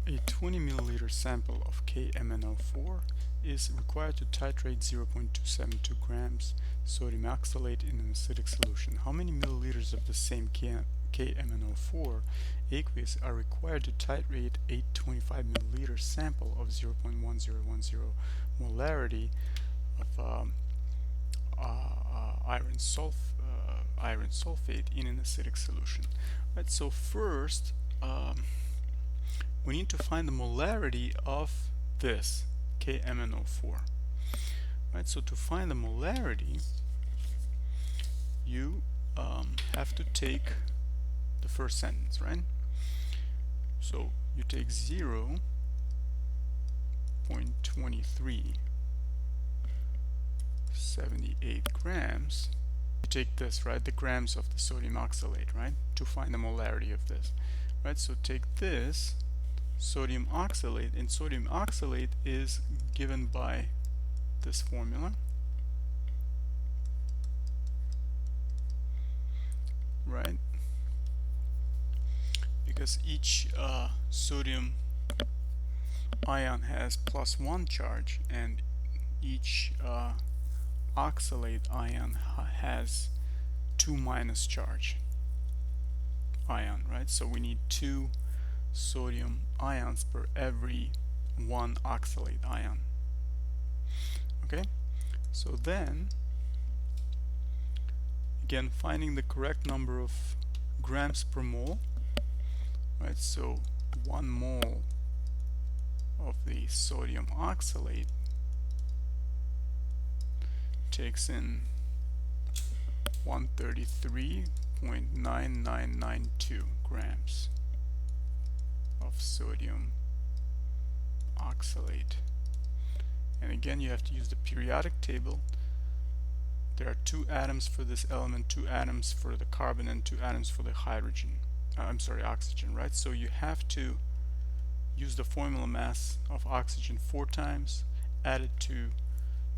A 20 milliliter sample of KMnO4 is required to titrate 0.272 grams sodium oxalate in an acidic solution. How many milliliters of the same KMnO4 aqueous are required to titrate a 25 milliliter sample of 0.1010 molarity of iron sulfate in an acidic solution? Right. So first, we need to find the molarity of this KMnO4. Right, so to find the molarity, you have to take the first sentence, right? So you take 0.2378 grams. You take this, right, the grams of the sodium oxalate, right, to find the molarity of this. Right, so take this sodium oxalate, and sodium oxalate is given by this formula, right? Because each sodium ion has +1 charge, and each oxalate ion has 2- charge ion, right? So we need 2 sodium ions per every 1 oxalate ion. Okay, so then again, finding the correct number of grams per mole, right? So 1 mole of the sodium oxalate takes in 133.9992 grams of sodium oxalate. And again, you have to use the periodic table. There are 2 atoms for this element, 2 atoms for the carbon, and 2 atoms for the hydrogen. Oxygen, right? So you have to use the formula mass of oxygen 4 times, added to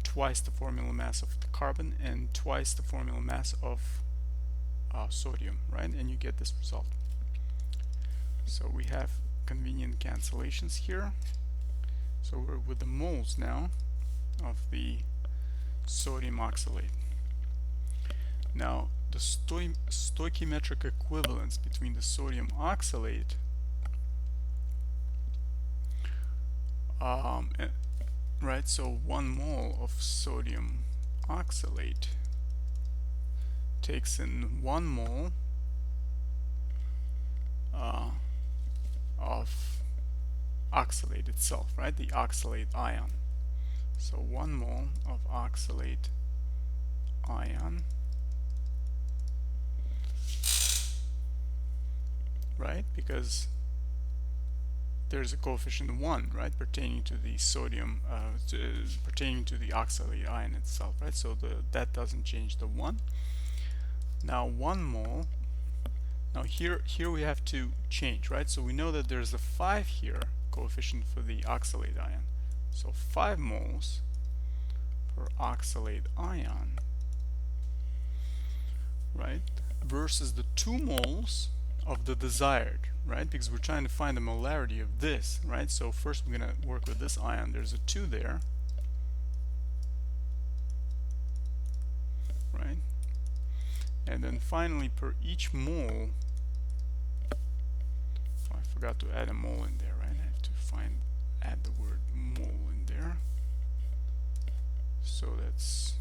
twice the formula mass of the carbon and twice the formula mass of sodium, right? And you get this result. So we have convenient cancellations here. So we're with the moles now of the sodium oxalate. Now the stoichiometric equivalence between the sodium oxalate right, so 1 mole of sodium oxalate takes in 1 mole of oxalate itself, right, the oxalate ion. So 1 mole of oxalate ion, right, because there's a coefficient 1, right, pertaining to the sodium, pertaining to the oxalate ion itself, right? So that doesn't change the 1. Now 1 mole. Now here we have to change, right? So we know that there's a 5 here coefficient for the oxalate ion. So 5 moles per oxalate ion, right, versus the 2 moles of the desired, right? Because we're trying to find the molarity of this, right? So first we're going to work with this ion. There's a 2 there, right? And then finally, per each mole, I forgot to add a mole in there, right? I have to add the word mole in there. So that's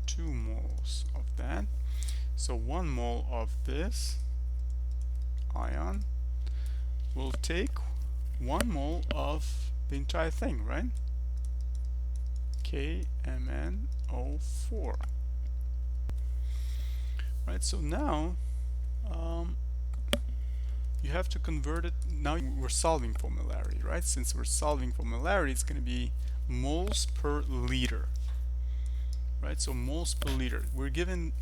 2 moles of that. So 1 mole of this ion will take 1 mole of the entire thing, right? KMnO4. Right, so now you have to convert it. Now we're solving for molarity, right? Since we're solving for molarity, it's going to be moles per liter, right? So moles per liter. We're given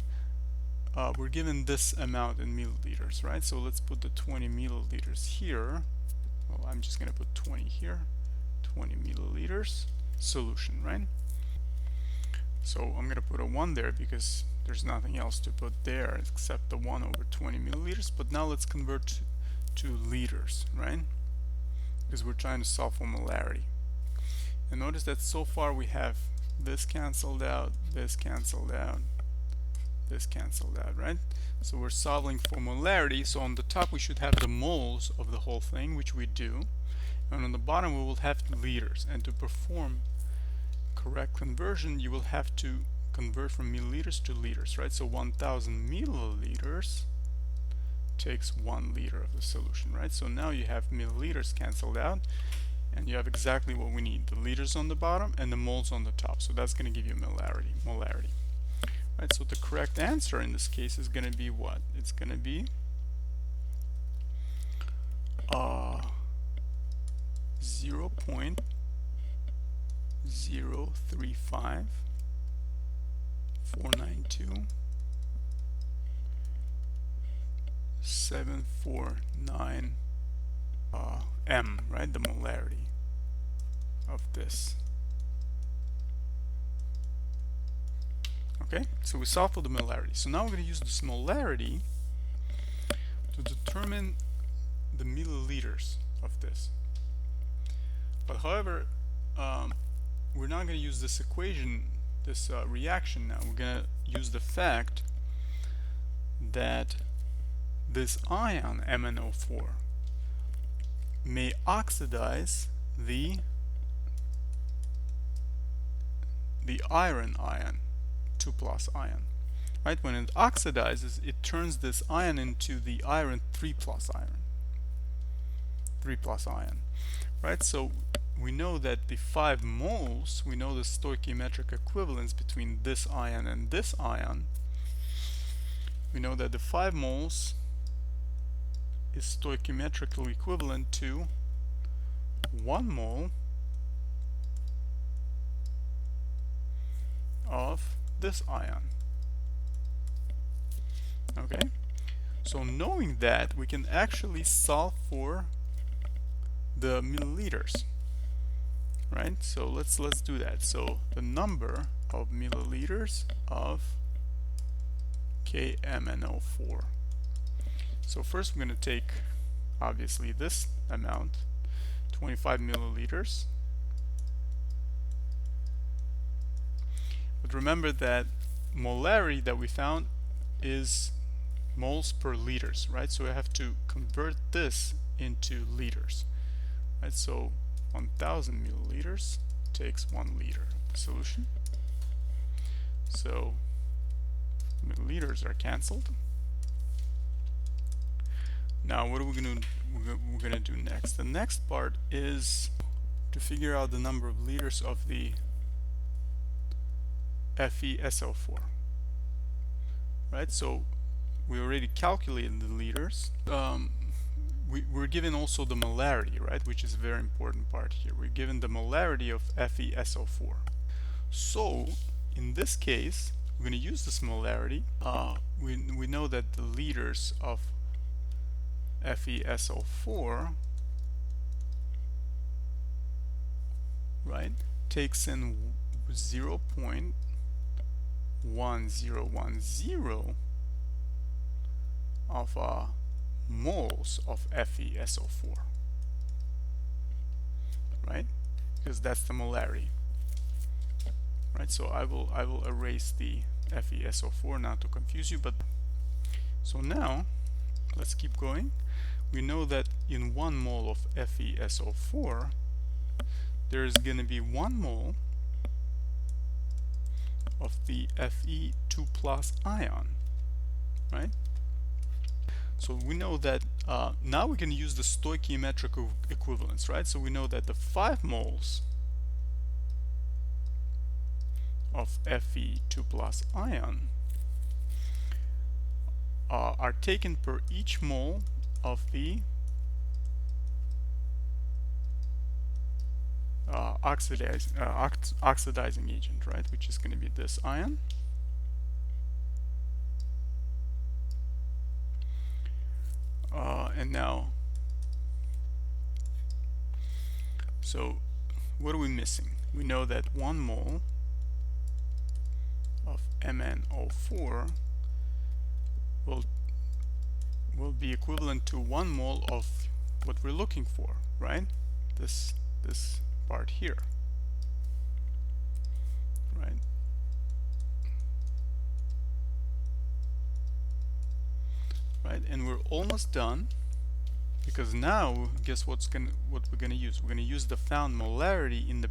this amount in milliliters, right? So let's put the 20 milliliters here. Well, I'm just going to put 20 here. 20 milliliters solution, right? So I'm going to put a 1 there because there's nothing else to put there except the 1 over 20 milliliters. But now let's convert to liters, right? because we're trying to solve for molarity. And notice that so far we have this canceled out, this canceled out, this canceled out, right? So we're solving for molarity, so on the top we should have the moles of the whole thing, which we do, and on the bottom we will have liters. And to perform correct conversion, you will have to convert from milliliters to liters, right? So 1000 milliliters takes 1 liter of the solution, right? So now you have milliliters canceled out, and you have exactly what we need, the liters on the bottom and the moles on the top. So that's going to give you molarity. Right, so the correct answer in this case is going to be what? It's going to be 0.035,492,749 M, right? The molarity of this. Okay, so we solved for the molarity. So now we're going to use this molarity to determine the milliliters of this. But however, we're not going to use this equation, this reaction now. We're going to use the fact that this ion MnO4 may oxidize the iron ion, 2+ ion. Right? When it oxidizes, it turns this ion into the iron 3+ iron. 3+ ion. Right? So we know that the 5 moles, we know the stoichiometric equivalence between this ion and this ion. We know that the 5 moles is stoichiometrically equivalent to 1 mole of this ion. Okay, so knowing that, we can actually solve for the milliliters, right? So let's do that. So the number of milliliters of KMnO4. So first we're going to take obviously this amount, 25 milliliters. But remember that molarity that we found is moles per liters, right? So I have to convert this into liters, right? So 1000 milliliters takes 1 liter of the solution. So milliliters are cancelled. Now what are we going to do next? The next part is to figure out the number of liters of the FeSO4. Right? So we already calculated the liters. We're given also the molarity, right? Which is a very important part here. We're given the molarity of FeSO4. So in this case, we're going to use this molarity. We know that the liters of FeSO4, right, takes in 0.1010 of moles of FeSO4, right? Because that's the molarity, right? So I will erase the FeSO4 not to confuse you. But so now let's keep going. We know that in 1 mole of FeSO4 there's going to be 1 mole of the Fe2+ ion, right? So we know that now we can use the stoichiometric equivalence, right? So we know that the 5 moles of Fe2+ ion are taken per each mole of the oxidizing agent, right? Which is going to be this ion. And now, so what are we missing? We know that 1 mole of MnO4 will be equivalent to 1 mole of what we're looking for, right? this part here, right? Right, and we're almost done, because now guess what we're gonna use? We're gonna use the found molarity in the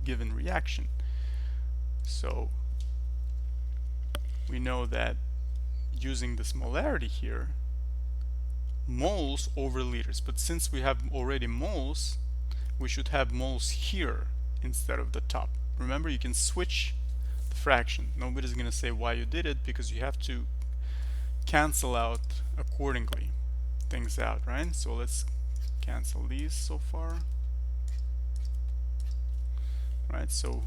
given reaction. So we know that using this molarity here, moles over liters, but since we have already moles, we should have moles here instead of the top. Remember, you can switch the fraction. Nobody's gonna say why you did it, because you have to cancel out accordingly things out, right? So let's cancel these so far, right? So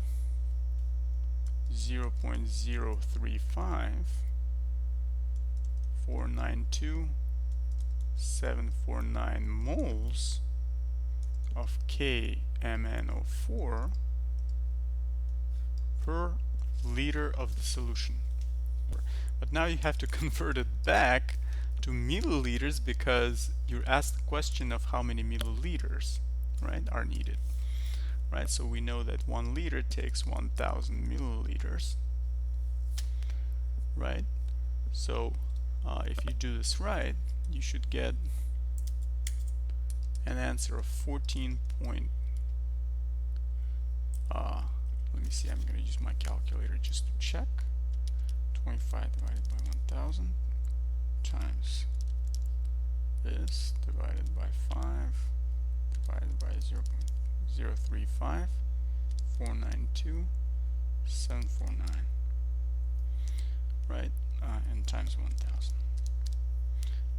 0.035492,749 moles of KMnO4 per liter of the solution. But now you have to convert it back to milliliters, because you're asked the question of how many milliliters, right, are needed, right? So we know that 1 liter takes 1,000 milliliters, right? So if you do this right, you should get an answer of 14 point, let me see, I'm going to use my calculator just to check. 25 divided by 1,000 times this divided by 5 divided by 0.035492,749, right? And times 1,000,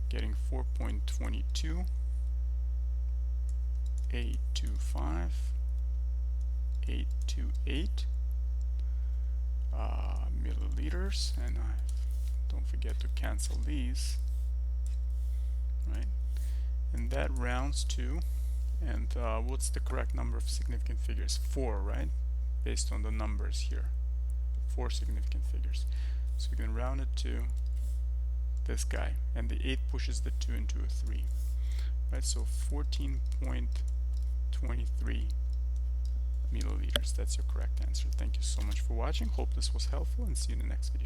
getting 4.22825,828 milliliters, and don't forget to cancel these, right? And that rounds to, and what's the correct number of significant figures? 4, right? Based on the numbers here, 4 significant figures. So we can round it to this guy, and the 8 pushes the 2 into a 3, right? So 14.23 milliliters. That's your correct answer. Thank you so much for watching. Hope this was helpful, and see you in the next video.